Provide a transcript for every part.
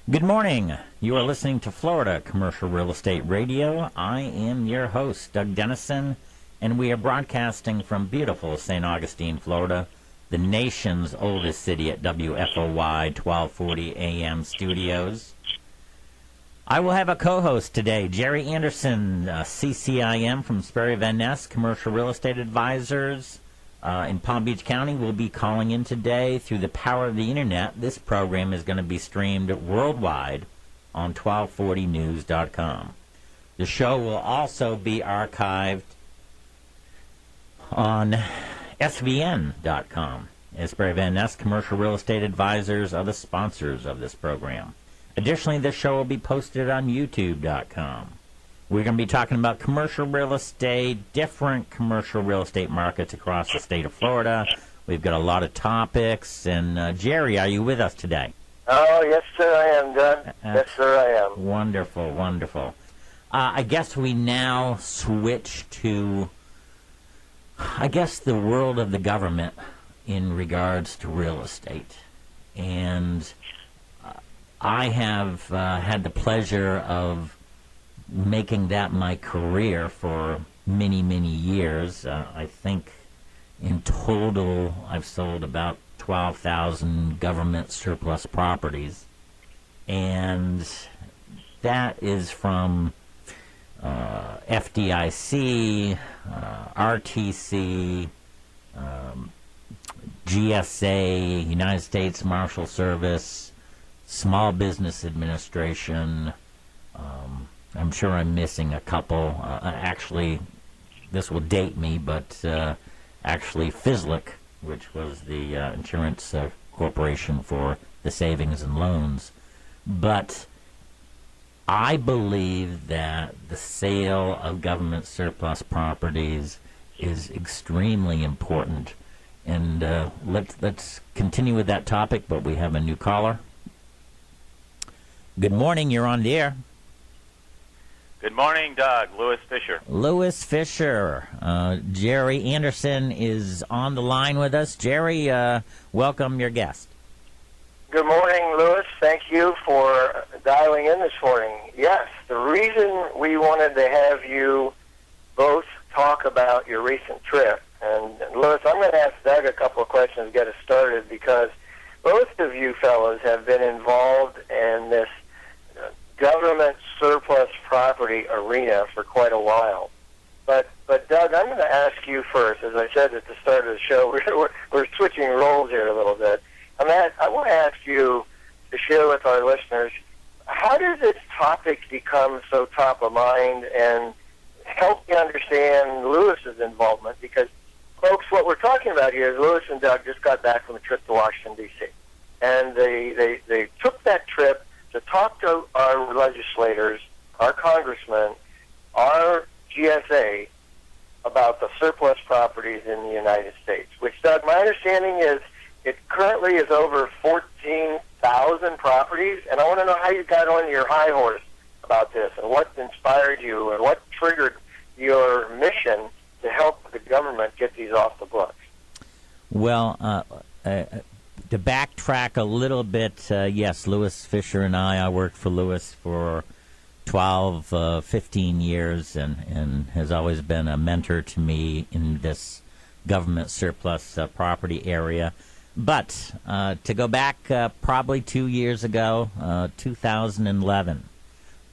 Good morning. You are listening to Florida Commercial Real Estate Radio. I am your host, Doug Dennison, and we are broadcasting from beautiful St. Augustine, Florida, the nation's oldest city at WFOY 1240 AM studios. I will have a co-host today, Jerry Anderson, CCIM from Sperry Van Ness, Commercial Real Estate Advisors. In Palm Beach County, we'll be calling in today through the power of the internet. This program is going to be streamed worldwide on 1240news.com. The show will also be archived on svn.com. Sperry Van Ness Commercial Real Estate Advisors are the sponsors of this program. Additionally, this show will be posted on youtube.com. We're going to be talking about commercial real estate, different commercial real estate markets across the state of Florida. We've got a lot of topics. And, Jerry, are you with us today? Oh, yes, sir, I am, Doug. Yes, sir, I am. Wonderful, wonderful. I guess we now switch to, the world of the government in regards to real estate. And I have had the pleasure of making that my career for many, many years. I think in total I've sold about 12,000 government surplus properties. And that is from FDIC, RTC, GSA, United States Marshal Service, Small Business Administration. I'm sure I'm missing a couple. Actually, this will date me, but actually FISLIC, which was the insurance corporation for the savings and loans. But I believe that the sale of government surplus properties is extremely important. And let's continue with that topic, but we have a new caller. Good morning, you're on the air. Good morning, Doug. Louis Fisher. Louis Fisher. Jerry Anderson is on the line with us. Jerry, welcome your guest. Good morning, Louis. Thank you for dialing in this morning. Yes, the reason we wanted to have you both talk about your recent trip, and Louis, I'm going to ask Doug a couple of questions to get us started, because both of you fellows have been involved in this government surplus property arena for quite a while. But Doug, I'm going to ask you first. As I said at the start of the show, we're switching roles here a little bit. I want to ask you to share with our listeners, how did this topic become so top of mind, and help me understand Louis's involvement? Because, folks, what we're talking about here is Louis and Doug just got back from a trip to Washington, D.C., and they took that trip to talk to our legislators, our congressmen, our GSA about the surplus properties in the United States, which, Doug, my understanding is it currently is over 14,000 properties, and I want to know how you got on your high horse about this, and what inspired you, and what triggered your mission to help the government get these off the books. Well, to backtrack a little bit, yes, Louis Fisher and I worked for Louis for 12, 15 years, and has always been a mentor to me in this government surplus property area. But to go back probably 2 years ago, 2011,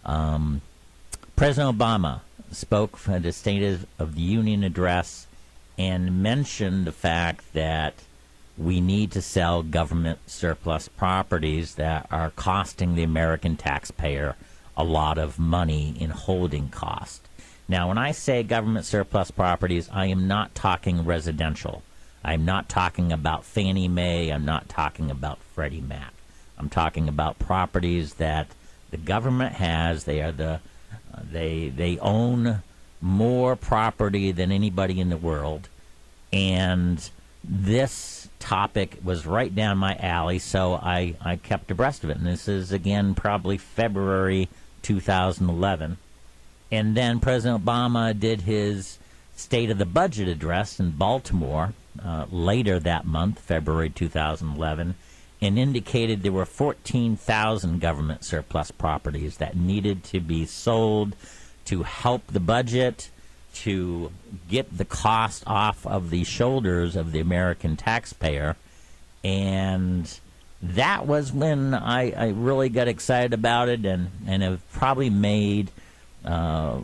President Obama spoke at the State of the Union address and mentioned the fact that we need to sell government surplus properties that are costing the American taxpayer a lot of money in holding cost. Now, when I say government surplus properties, I am not talking residential. I'm not talking about Fannie Mae. I'm not talking about Freddie Mac. I'm talking about properties that the government has. They are they own more property than anybody in the world, and this topic was right down my alley, so I kept abreast of it. And this is, again, probably February 2011. And then President Obama did his State of the Budget address in Baltimore later that month, February 2011. and indicated there were 14,000 government surplus properties that needed to be sold to help the budget, to get the cost off of the shoulders of the American taxpayer. And that was when I really got excited about it, and have probably made, I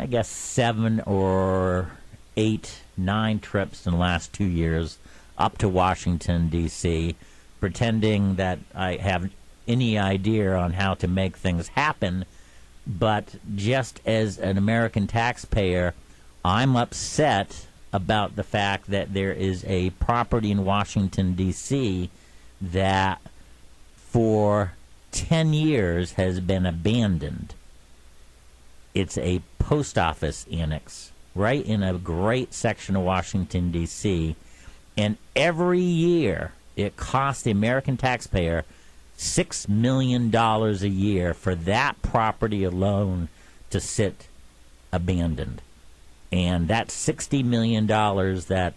guess, 7 or 8, 9 trips in the last 2 years up to Washington, D.C., pretending that I have any idea on how to make things happen. But just as an American taxpayer, I'm upset about the fact that there is a property in Washington, D.C. that for 10 years has been abandoned. It's a post office annex right in a great section of Washington, D.C., and every year it costs the American taxpayer $6 million a year for that property alone to sit abandoned. And that's $60 million that,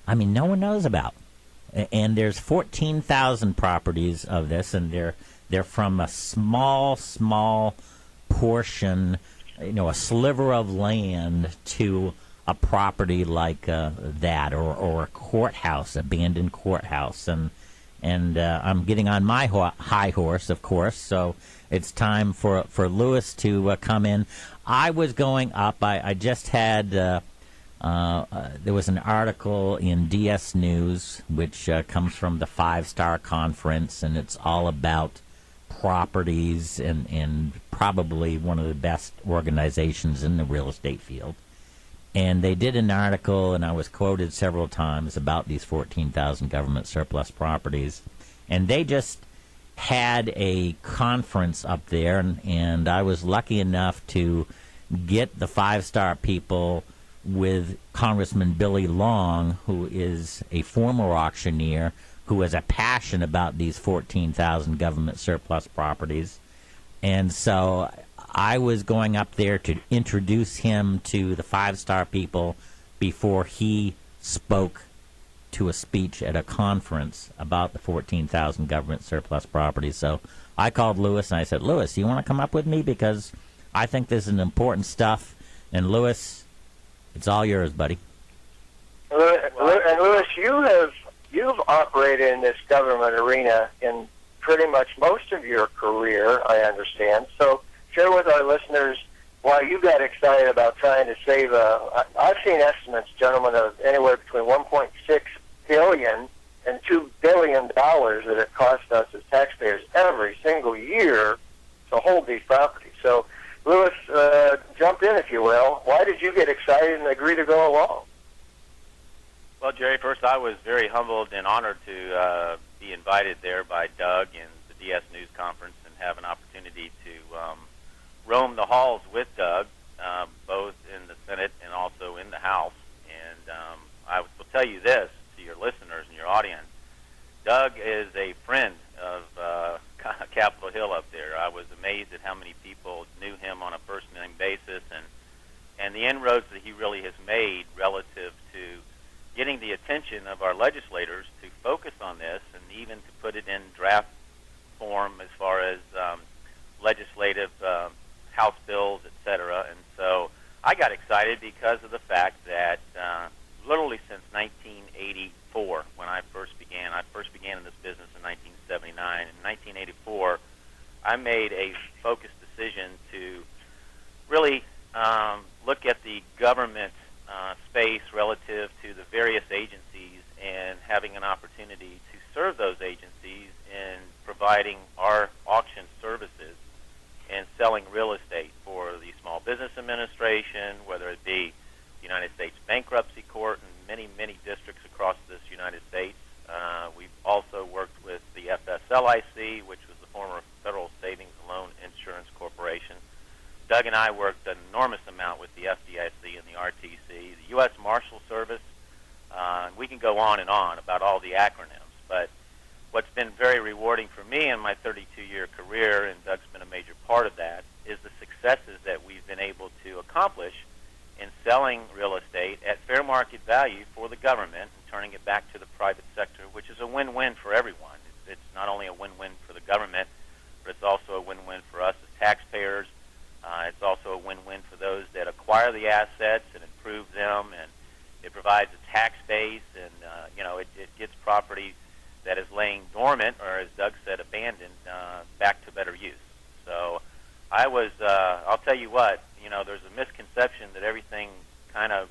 no one knows about. And there's 14,000 properties of this, and they're from a small portion, a sliver of land, to a property like that, or a courthouse, abandoned courthouse. And I'm getting on my high horse, of course, so it's time for Lewis to come in. I was going up. I just had, there was an article in DS News, which comes from the 5-Star Conference, and it's all about properties and probably one of the best organizations in the real estate field. And they did an article, and I was quoted several times about these 14,000 government surplus properties. And they just had a conference up there, and I was lucky enough to get the 5-Star people with Congressman Billy Long, who is a former auctioneer who has a passion about these 14,000 government surplus properties. And so I was going up there to introduce him to the 5-Star people before he spoke to a speech at a conference about the 14,000 government surplus properties. So I called Lewis and I said, Lewis, you want to come up with me? Because I think this is important stuff. And Lewis, it's all yours, buddy. And Lewis, you've operated in this government arena in pretty much most of your career, I understand. So share with our listeners why you got excited about trying to save I've seen estimates, gentlemen, of anywhere between $1.6 billion and $2 billion that it costs us as taxpayers every single year to hold these properties. So, Lewis, jump in, if you will. Why did you get excited and agree to go along? Well, Jerry, first I was very humbled and honored to be invited there by Doug and the DS News Conference and have an opportunity to roam the halls with Doug, both in the Senate and also in the House. And I will tell you this to your listeners and your audience. Doug is a friend of Capitol Hill up there. I was amazed at how many people knew him on a first-name basis, and the inroads that he really has made relative to getting the attention of our legislators to focus on this and even to put it in draft form as far as legislative House bills, etc. And so I got excited because of the fact that literally since 1984, when I first began in this business in 1979. In 1984, I made a focused decision to really look at the government space relative to the various agencies and having an opportunity to serve those agencies in providing our auction services and selling real estate for the Small Business Administration, whether it be the United States Bankruptcy Court and many, many districts across this United States. We've also worked with the FSLIC, which was the former Federal Savings and Loan Insurance Corporation. Doug and I worked an enormous amount with the FDIC and the RTC, the U.S. Marshal Service. We can go on and on about all the acronyms, but what's been very rewarding for me in my 32-year career, and Doug's been a major part of that, is the successes that we've been able to accomplish in selling real estate at fair market value for the government and turning it back to the private sector, which is a win-win for everyone. It's not only a win-win for the government, but it's also a win-win for us as taxpayers. It's also a win-win for those that acquire the assets and improve them, and it provides a tax base, and it gets property that is laying dormant, or as Doug said, abandoned, back to better use. So I'll tell you what, there's a misconception that everything kind of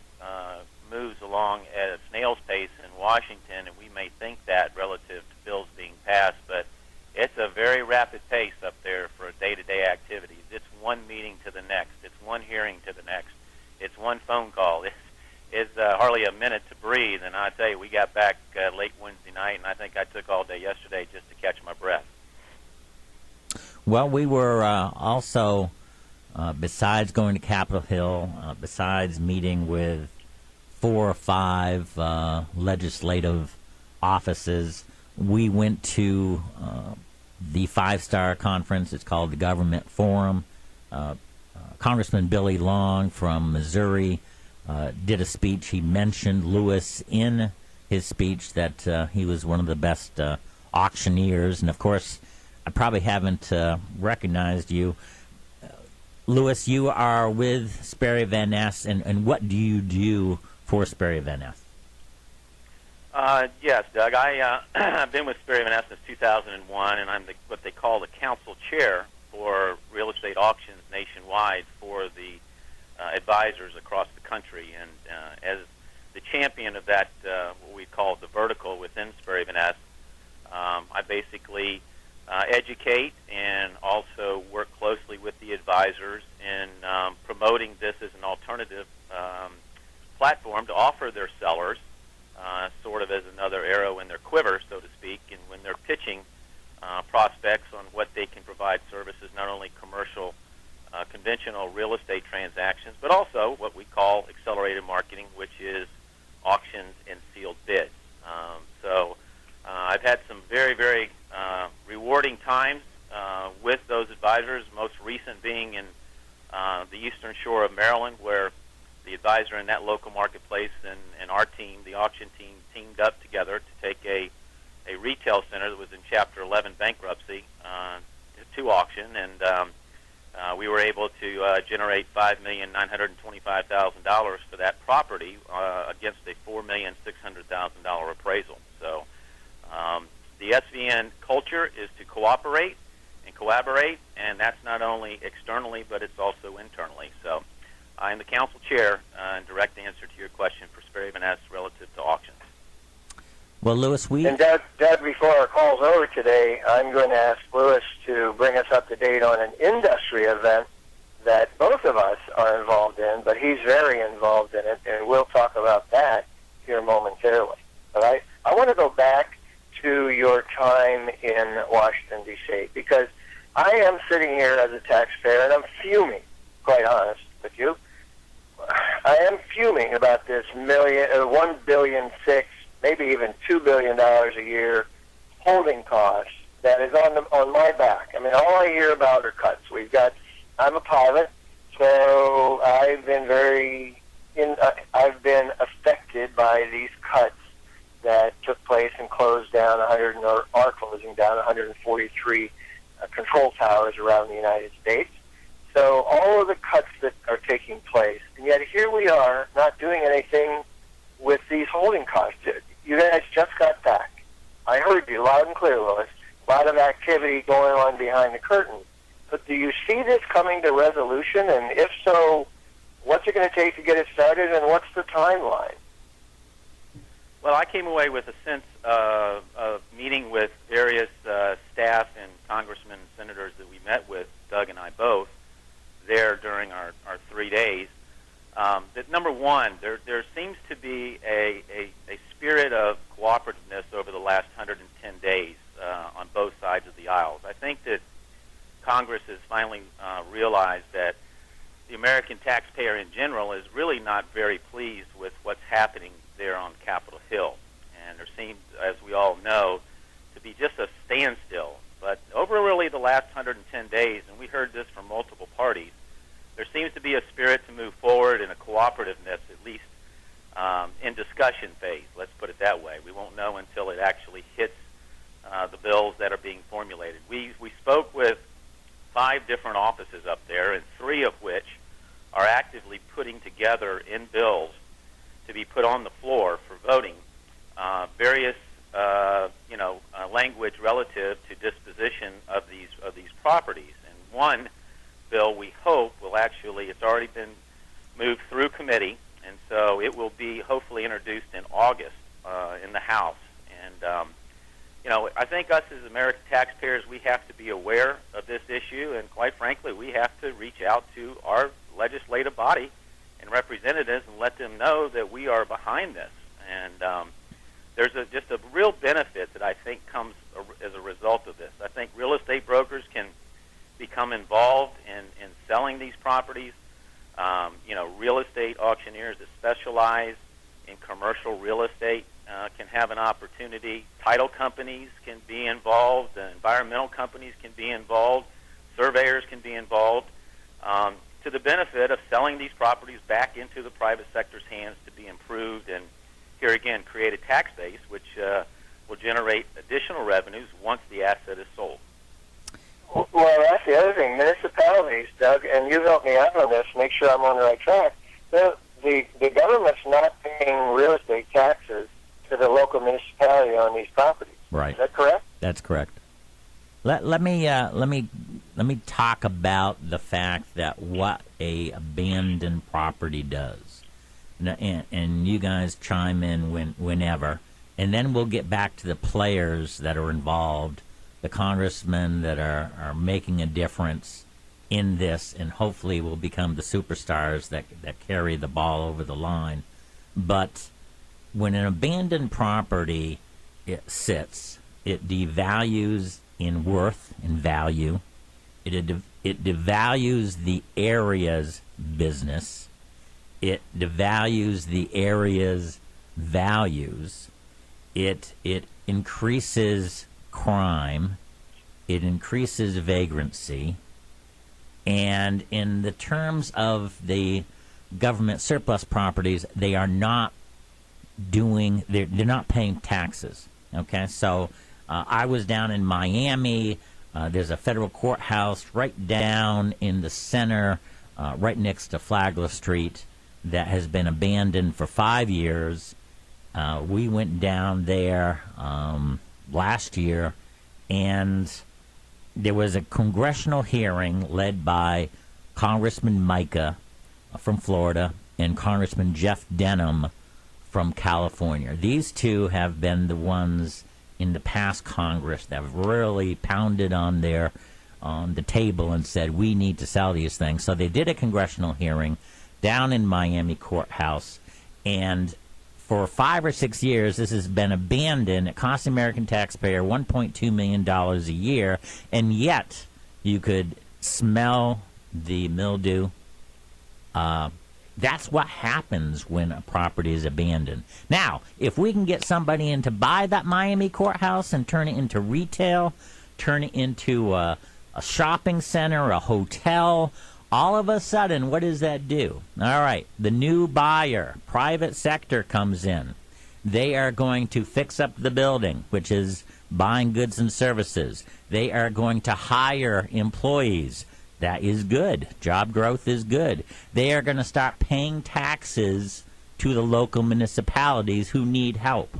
moves along at a snail's pace in Washington, and we may think that relative to bills being passed, but it's a very rapid pace up there for day-to-day activities. It's one meeting to the next. It's one hearing to the next. It's one phone call. It's hardly a minute to breathe, and I tell you, we got back late Wednesday night, and I think I took all day yesterday just to catch my breath. Well, we were also, besides going to Capitol Hill, besides meeting with 4 or 5 legislative offices, we went to the 5-Star Conference. It's called the Government Forum. Congressman Billy Long from Missouri did a speech. He mentioned Lewis in his speech, that he was one of the best auctioneers. And, of course, I probably haven't recognized you. Lewis, you are with Sperry Van Ness, and what do you do for Sperry Van Ness? Yes, Doug. I've been with Sperry Van Ness since 2001, and I'm what they call the council chair for real estate auctions nationwide for the advisors across the country. And as the champion of that, what we call the vertical within Sperry Van Ness, I basically educate and also work closely with the advisors in promoting this as an alternative platform to offer their sellers, sort of as another arrow in their quiver, so to speak, and when they're pitching prospects on what they can provide services, not only commercial, conventional real estate transactions, but also what we call accelerated marketing, which is auctions and sealed bids. So I've had some very, very rewarding times with those advisors, most recent being in the Eastern Shore of Maryland, where the advisor in that local marketplace and our team, the auction team, teamed up together to take a retail center that was in Chapter 11 bankruptcy to auction, and we were able to generate $5,925,000 for that property against a $4,600,000 appraisal. So the SVN culture is to cooperate and collaborate, and that's not only externally, but it's also internally. So I am the council chair, in direct answer to your question, for Sperry Van Ness relative to auctions. Well, Lewis, And Doug, before our call's over today, I'm going to ask Lewis to bring us up to date on an industry event that both of us are involved in, but he's very involved in it, and we'll talk about that here momentarily. But I want to go back to your time in Washington, D.C., because I am sitting here as a taxpayer, and I'm fuming, quite honest with you. I am fuming about this $1.6 billion, maybe even $2 billion a year holding cost that is on my back. I mean, all I hear about are cuts. I'm a pilot, so I've been affected by these cuts that took place and closed down are closing down 143 control towers around the United States. So all of the cuts that are taking place, and yet here we are not doing anything with these holding costs. You guys just got back. I heard you loud and clear, Lewis. A lot of activity going on behind the curtain. But do you see this coming to resolution? And if so, what's it going to take to get it started, and what's the timeline? Well, I came away with a sense of meeting with various staff and congressmen and senators that we met with, Doug and I both, there during our 3 days. That number one, there seems to be a spirit of cooperativeness over the last 110 days on both sides of the aisles. I think that Congress has finally realized that the American taxpayer in general is really not very pleased with what's happening there on Capitol Hill. And there seems, as we all know, to be just a standstill. But over really the last 110 days, and we heard this from multiple parties, there seems to be a spirit to move forward and a cooperativeness, at least in discussion phase. Let's put it that way. We won't know until it actually hits the bills that are being formulated. We spoke with 5 different offices up there, and 3 of which are actively putting together in bills to be put on the floor for voting various language relative to disposition of these properties. And one bill we hope will actually, it's already been moved through committee, and so it will be hopefully introduced in August in the House. And I think us as American taxpayers, we have to be aware of this issue, and quite frankly, we have to reach out to our legislative body and representatives and let them know that we are behind this. And there's just a real benefit that I think comes as a result of this. I think real estate brokers can become involved in selling these properties. Real estate auctioneers that specialize in commercial real estate can have an opportunity. Title companies can be involved. Environmental companies can be involved. Surveyors can be involved to the benefit of selling these properties back into the private sector's hands to be improved and, here again, create a tax base which will generate additional revenues once the asset is sold. Well, that's the other thing. Municipalities, Doug, and you help me out on this, make sure I'm on the right track. The government's not paying real estate taxes to the local municipality on these properties. Right. Is that correct? That's correct. Let me talk about the fact that what a abandoned property does, and you guys chime in whenever, and then we'll get back to the players that are involved, the congressmen that are making a difference in this, and hopefully will become the superstars that carry the ball over the line. But when an abandoned property sits, it devalues in worth and value. It devalues the area's business. It devalues the area's values. It increases crime. It increases vagrancy. And in the terms of the government surplus properties, they are not they're not paying taxes. Okay, so I was down in Miami. There's a federal courthouse right down in the center, right next to Flagler Street, that has been abandoned for 5 years. We went down there last year, and there was a congressional hearing led by Congressman Micah from Florida and Congressman Jeff Denham from California. These two have been the ones in the past Congress that have really pounded on the table and said, we need to sell these things. So they did a congressional hearing down in Miami courthouse, and for 5 or 6 years, this has been abandoned. It costs the American taxpayer $1.2 million a year, and yet you could smell the mildew. That's what happens when a property is abandoned. Now, if we can get somebody in to buy that Miami courthouse and turn it into retail, turn it into a shopping center, a hotel, all of a sudden, what does that do? All right, the new buyer, private sector, comes in. They are going to fix up the building, which is buying goods and services. They are going to hire employees. That is good. Job growth is good. They are going to start paying taxes to the local municipalities who need help.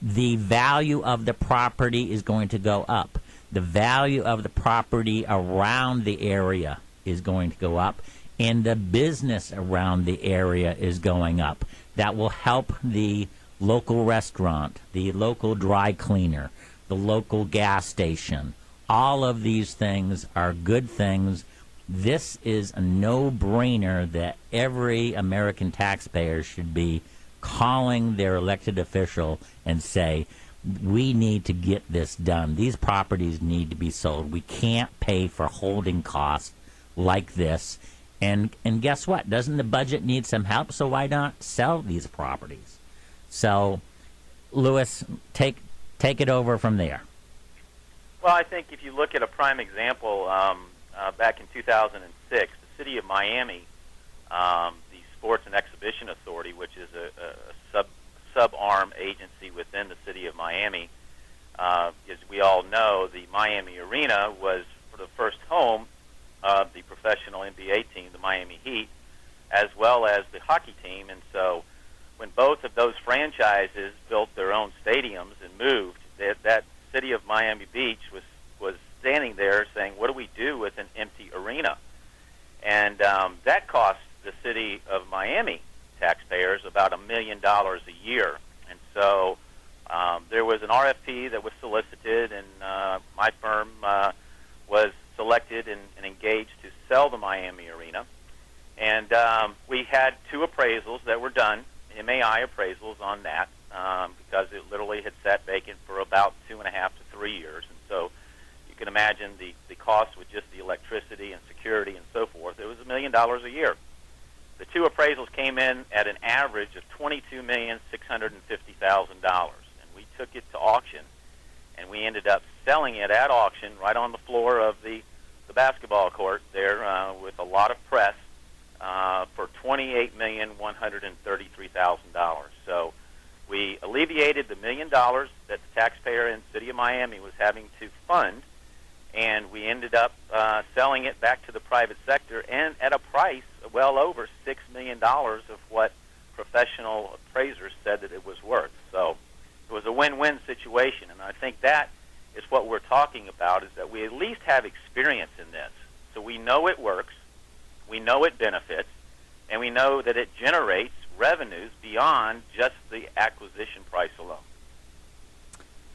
The value of the property is going to go up. The value of the property around the area is going to go up, and the business around the area is going up. That will help the local restaurant, the local dry cleaner, the local gas station. All of these things are good things. This is a no-brainer that every American taxpayer should be calling their elected official and say, we need to get this done. These properties need to be sold. We can't pay for holding costs like this. And guess what? Doesn't the budget need some help? So why not sell these properties? So, Lewis, take it over from there. Well, I think if you look at a prime example, back in 2006, the city of Miami, the Sports and Exhibition Authority, which is a sub-arm agency within the city of Miami, as we all know, the Miami Arena was for the first home of the professional NBA team, the Miami Heat, as well as the hockey team. And so when both of those franchises built their own stadiums and moved, that city of Miami Beach was standing there saying, what do we do with an empty arena? And that cost the city of Miami taxpayers about $1 million a year. And so there was an RFP that was solicited, and my firm was selected and engaged to sell the Miami Arena. And we had 2 appraisals that were done, MAI appraisals on that, because it literally had sat vacant for about 2.5 to 3 years. And so you can imagine the cost with just the electricity and security and so forth. It was $1 million a year. The 2 appraisals came in at an average of $22,650,000, and we took it to auction, and we ended up selling it at auction right on the floor of the basketball court there with a lot of press for $28,133,000. So we alleviated the $1 million that the taxpayer in the city of Miami was having to fund, and we ended up selling it back to the private sector, and at a price well over $6 million of what professional appraisers said that it was worth. So it was a win-win situation, and I think that is what we're talking about, is that we at least have experience in this. So we know it works, we know it benefits, and we know that it generates revenues beyond just the acquisition price alone.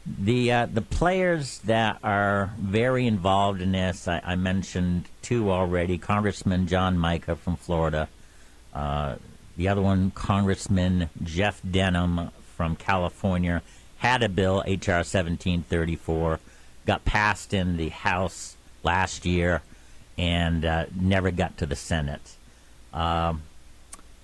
The players that are very involved in this, I mentioned 2 already. Congressman John Mica from Florida. The other one, Congressman Jeff Denham from California, had a bill, H.R. 1734, got passed in the House last year and never got to the Senate.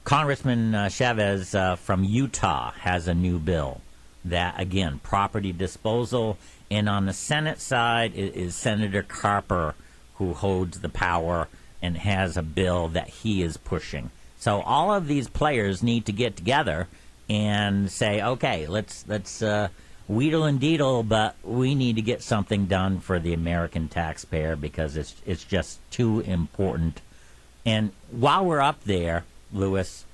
Congressman Chavez from Utah has a new bill that, again, property disposal. And on the Senate side is Senator Carper, who holds the power and has a bill that he is pushing. So all of these players need to get together and say, okay, let's wheedle and deedle, but we need to get something done for the American taxpayer because it's just too important. And while we're up there, Lewis,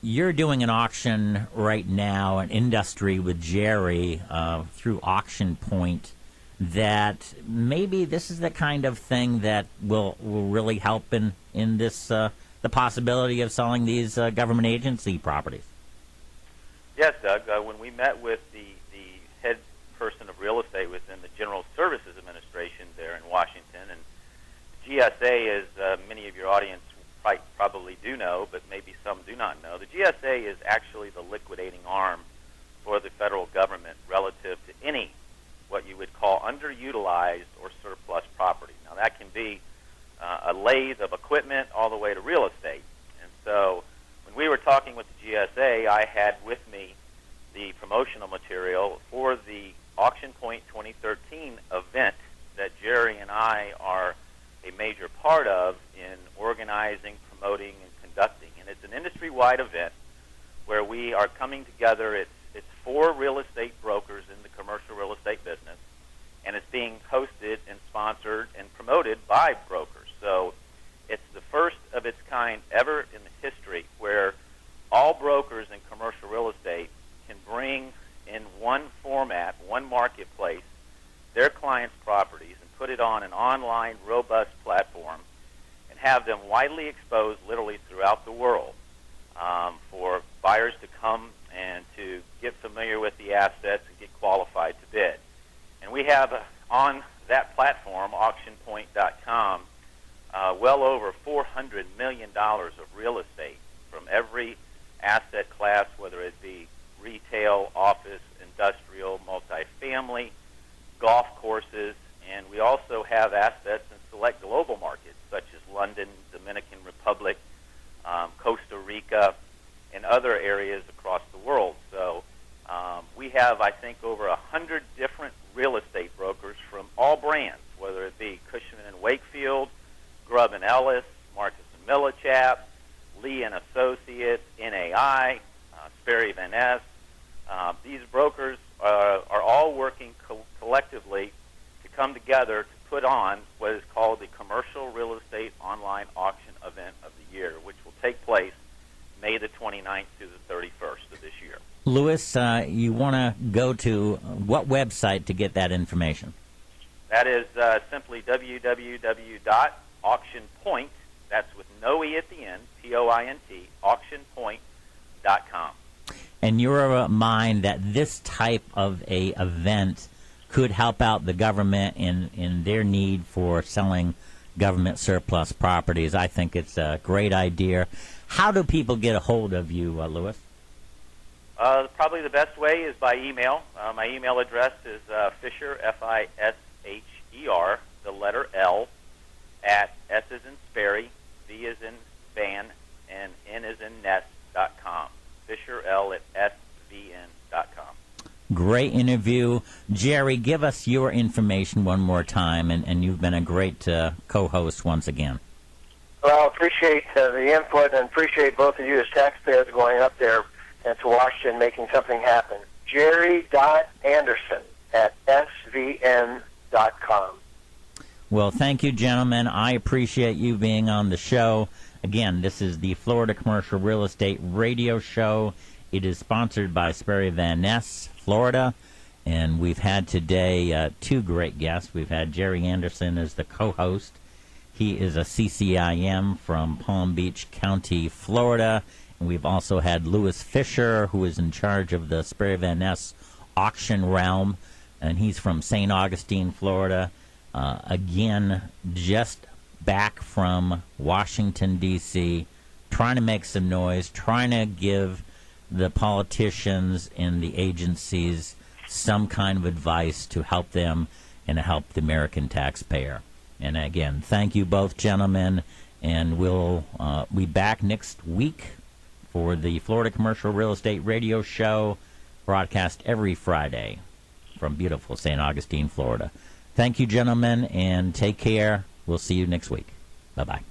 you're doing an auction right now, an industry with Jerry through Auction Point, that maybe this is the kind of thing that will really help in this the possibility of selling these government agency properties. Yes, Doug. When we met with the head person of real estate within the General Services Administration there in Washington, and GSA, as many of your audience probably do know, but maybe some do not know, the GSA is actually the liquidating arm for the federal government relative to any what you would call underutilized or surplus property. Now, that can be a lathe of equipment all the way to real estate. And so when we were talking with the GSA, I had with me the promotional material for the Auction Point 2013 event that Jerry and I are a major part of in organizing, promoting, and conducting. And it's an industry-wide event where we are coming together. It's 4 real estate brokers in the commercial real estate business, and it's being hosted and sponsored and promoted by brokers. So it's the first of its kind ever in the history where all brokers in commercial real estate can bring in one format, one marketplace, their clients' properties and put it on an online, robust platform and have them widely exposed literally throughout the world for buyers to come and to get familiar with the assets and get qualified to bid. And we have on that platform, auctionpoint.com, well over $400 million of real estate from every asset class, whether it be retail, office, industrial, multifamily, golf courses, and we also have assets in select global markets such as London, Dominican Republic, Costa Rica, and other areas across the world. So we have, I think, over 100 different real estate brokers from all brands, whether it be Cushman & Wakefield, Grubb & Ellis, Marcus put on what is called the Commercial Real Estate Online Auction Event of the Year, which will take place May the 29th to the 31st of this year. Louis, you want to go to what website to get that information? That is simply www.auctionpoint, that's with no E at the end, P-O-I-N-T, auctionpoint.com. And you're of a mind that this type of a event could help out the government in their need for selling government surplus properties. I think it's a great idea. How do people get a hold of you, Louis? Probably the best way is by email. My email address is Fisher, F-I-S-H-E-R, the letter L, at S as in Sperry, V as in Van, and N as in Ness.com. Fisher L at SVN.com. Great interview. Jerry, give us your information one more time, and you've been a great co-host once again. Well, appreciate the input and appreciate both of you as taxpayers going up there and to Washington making something happen. Jerry.Anderson at SVN.com. Well, thank you, gentlemen. I appreciate you being on the show. Again, this is the Florida Commercial Real Estate Radio Show. It is sponsored by Sperry Van Ness, Florida, and we've had today two great guests. We've had Jerry Anderson as the co-host. He is a CCIM from Palm Beach County, Florida. And we've also had Louis Fisher, who is in charge of the Sperry Van Ness auction realm, and he's from St. Augustine, Florida. Again, just back from Washington, D.C., trying to make some noise, trying to give the politicians and the agencies some kind of advice to help them and to help the American taxpayer. And again, thank you both, gentlemen, and we'll be back next week for the Florida Commercial Real Estate Radio Show, broadcast every Friday from beautiful St. Augustine, Florida. Thank you, gentlemen, and take care. We'll see you next week. Bye-bye.